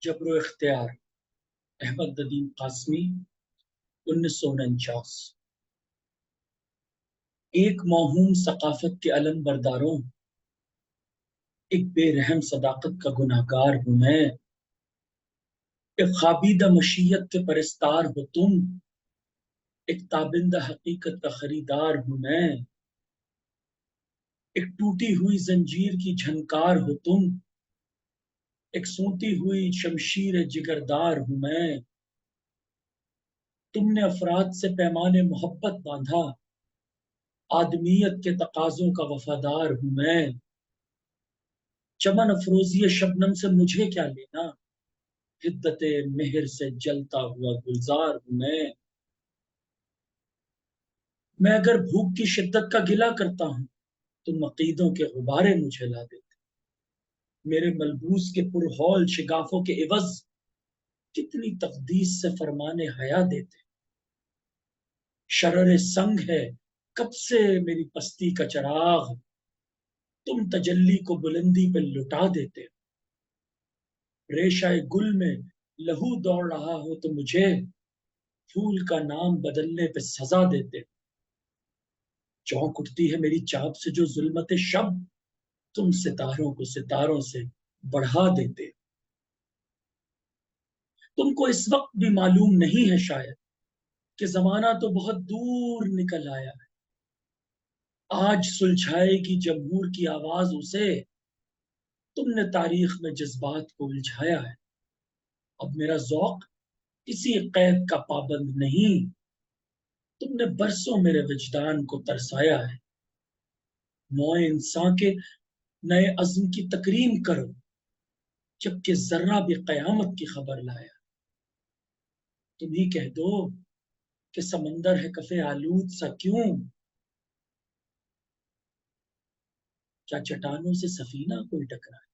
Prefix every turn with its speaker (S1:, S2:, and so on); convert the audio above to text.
S1: جبر و اختیار، احمد ندیم قاسمی، 1949۔ ایک موہوم ثقافت کے علم برداروں، ایک بے رحم صداقت کا گناہ گار ہوں میں۔ ایک خوابیدہ مشیت کے پرستار ہو تم، ایک تابندہ حقیقت کا خریدار ہوں میں۔ ایک ٹوٹی ہوئی زنجیر کی جھنکار ہو تم، ایک سوتی ہوئی شمشیر جگردار ہوں میں۔ تم نے افراد سے پیمان محبت باندھا، آدمیت کے تقاضوں کا وفادار ہوں میں۔ چمن افروزی شبنم سے مجھے کیا لینا، حدت مہر سے جلتا ہوا گلزار ہوں میں اگر بھوک کی شدت کا گلہ کرتا ہوں تو عقیدوں کے غبارے مجھے لا دیتے، میرے ملبوس کے پرہول شگافوں کے عوض کتنی تقدیس سے فرمانے حیا دیتے۔ شرر سنگ ہے کب سے میری پستی کا چراغ، تم تجلی کو بلندی پہ لٹا دیتے۔ ریشہ گل میں لہو دوڑ رہا ہو تو مجھے پھول کا نام بدلنے پہ سزا دیتے۔ چونک اٹھتی ہے میری چاپ سے جو ظلمت شب، تم ستاروں کو ستاروں سے بڑھا دیتے۔ تم کو اس وقت بھی معلوم نہیں ہے شاید کہ زمانہ تو بہت دور نکل آیا ہے، آج سلجھائے گی جمہور کی آواز اسے، تم نے تاریخ میں جذبات کو الجھایا ہے۔ اب میرا ذوق کسی قید کا پابند نہیں، تم نے برسوں میرے وجدان کو ترسایا ہے۔ نوع انسان کے نئے عزم کی تکریم کرو، جبکہ ذرہ بھی قیامت کی خبر لایا۔ تم ہی کہہ دو کہ سمندر ہے کفے آلود سا کیوں، کیا چٹانوں سے سفینہ کوئی ٹکرا ہے؟